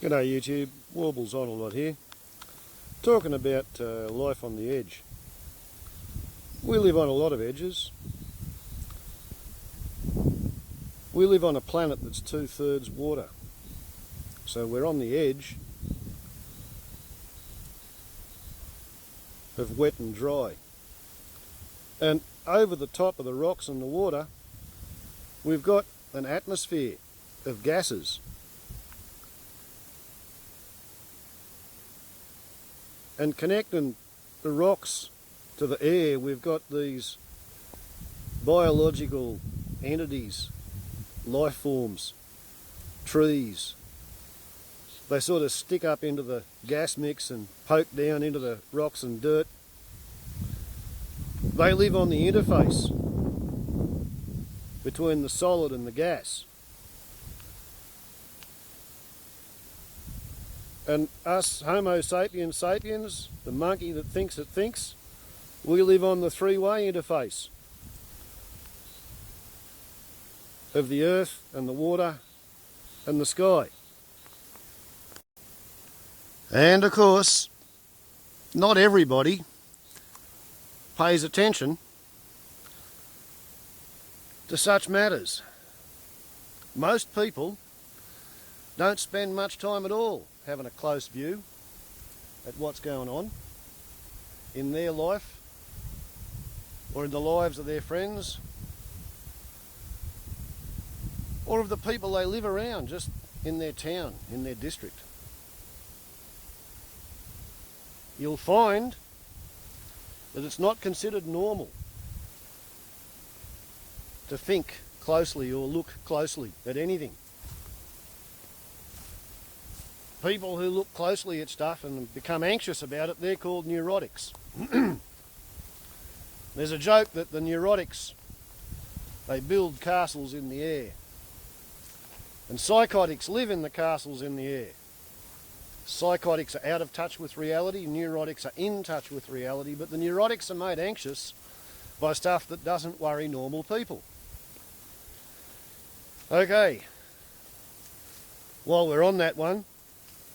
G'day YouTube, Warbles on a lot here, talking about life on the edge. We live on a lot of edges. We live on a planet that's 2/3 water, so we're on the edge of wet and dry. And over the top of the rocks and the water, we've got an atmosphere of gases. And connecting the rocks to the air, we've got these biological entities, life forms, trees. They sort of stick up into the gas mix and poke down into the rocks and dirt. They live on the interface between the solid and the gas. And us Homo sapiens sapiens, the monkey that thinks it thinks, we live on the three-way interface of the earth and the water and the sky. And of course, not everybody pays attention to such matters. Most people don't spend much time at all having a close view at what's going on in their life or in the lives of their friends or of the people they live around, just in their town, in their district. You'll find that it's not considered normal to think closely or look closely at anything. People who look closely at stuff and become anxious about it, they're called neurotics. There's a joke that the neurotics, they build castles in the air. And psychotics live in the castles in the air. Psychotics are out of touch with reality, neurotics are in touch with reality, but the neurotics are made anxious by stuff that doesn't worry normal people. Okay, while we're on that one,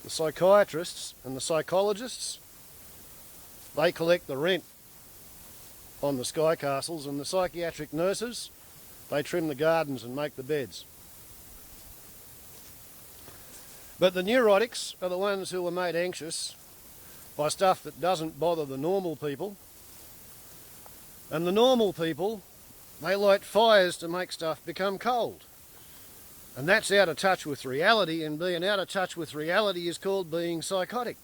the psychiatrists and the psychologists, they collect the rent on the sky castles, and the psychiatric nurses, they trim the gardens and make the beds. But the neurotics are the ones who are made anxious by stuff that doesn't bother the normal people. And the normal people, they light fires to make stuff become cold. And that's out of touch with reality, and being out of touch with reality is called being psychotic.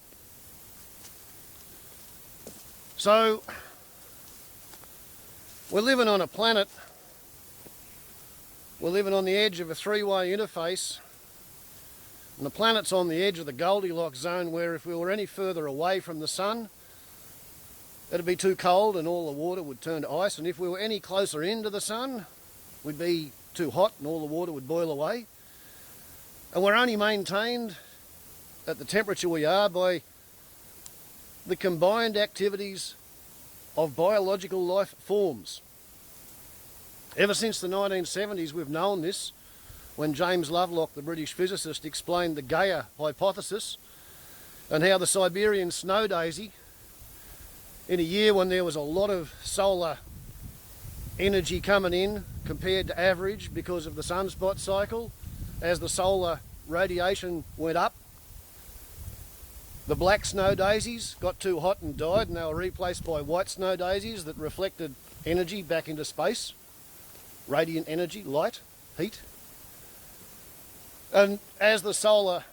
So, we're living on a planet, we're living on the edge of a three-way interface, and the planet's on the edge of the Goldilocks zone, where if we were any further away from the sun, it'd be too cold and all the water would turn to ice, and if we were any closer into the sun, we'd be too hot and all the water would boil away. And we're only maintained at the temperature we are by the combined activities of biological life forms. Ever since the 1970s we've known this, when James Lovelock, the British physicist, explained the Gaia hypothesis and how the Siberian snow daisy, in a year when there was a lot of solar energy coming in compared to average because of the sunspot cycle, as the solar radiation went up, the black snow daisies got too hot and died, and they were replaced by white snow daisies that reflected energy back into space, radiant energy, light, heat. And as the solar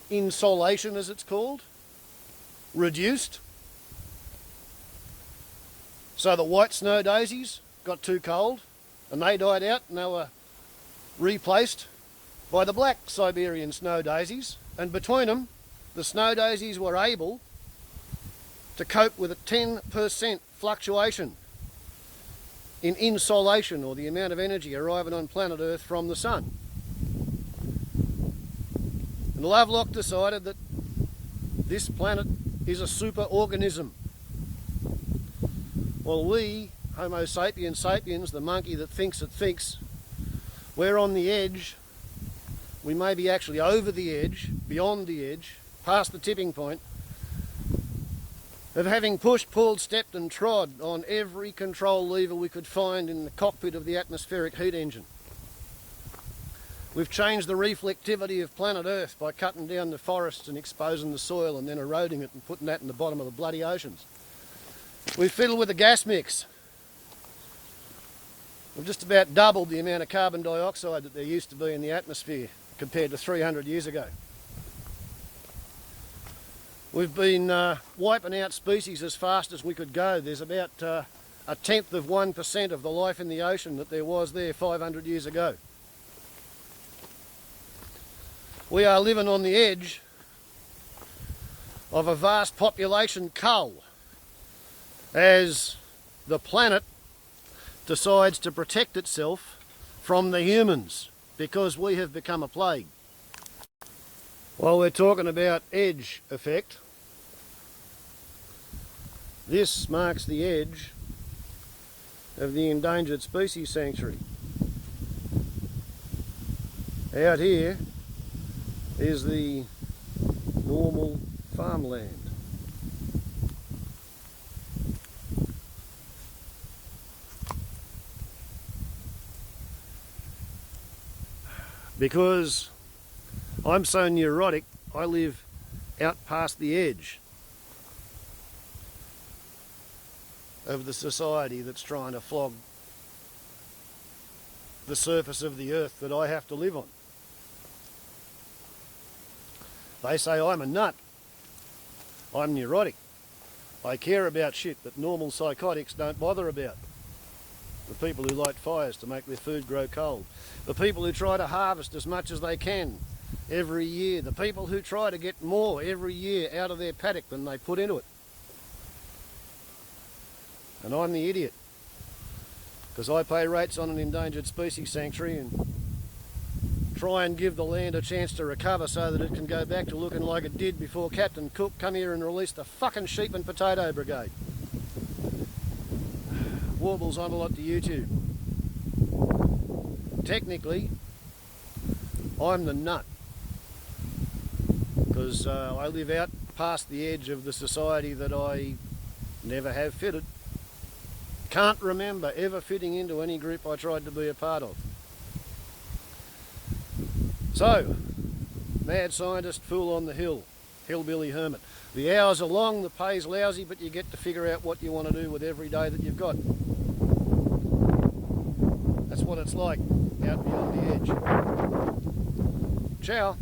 insolation, as it's called, reduced, so the white snow daisies got too cold and they died out, and they were replaced by the black Siberian snow daisies, and between them the snow daisies were able to cope with a 10% fluctuation in insolation, or the amount of energy arriving on planet Earth from the sun. And Lovelock decided that this planet is a super organism. Well, we, Homo sapiens sapiens, the monkey that thinks it thinks, we're on the edge we may be actually over the edge, beyond the edge, past the tipping point, of having pushed, pulled, stepped and trod on every control lever we could find in the cockpit of the atmospheric heat engine. We've changed the reflectivity of planet Earth by cutting down the forests and exposing the soil and then eroding it and putting that in the bottom of the bloody oceans. We've fiddled with the gas mix. We've just about doubled the amount of carbon dioxide that there used to be in the atmosphere compared to 300 years ago. We've been wiping out species as fast as we could go. There's about 1/10% of the life in the ocean that there was there 500 years ago. We are living on the edge of a vast population cull as the planet decides to protect itself from the humans because we have become a plague. While we're talking about edge effect, this marks the edge of the Endangered Species Sanctuary. Out here is the normal farmland. Because I'm so neurotic, I live out past the edge of the society that's trying to flog the surface of the earth that I have to live on. They say I'm a nut. I'm neurotic. I care about shit that normal psychotics don't bother about. The people who light fires to make their food grow cold. The people who try to harvest as much as they can every year. The people who try to get more every year out of their paddock than they put into it. And I'm the idiot. Because I pay rates on an endangered species sanctuary and try and give the land a chance to recover so that it can go back to looking like it did before Captain Cook come here and released the fucking sheep and potato brigade. Warbles on a lot to YouTube. Technically, I'm the nut because I live out past the edge of the society that I never have fitted. Can't remember ever fitting into any group I tried to be a part of. So, mad scientist, fool on the hill, hillbilly hermit. The hours are long, the pay's lousy, but you get to figure out what you want to do with every day that you've got. That's what it's like out beyond the edge. Ciao.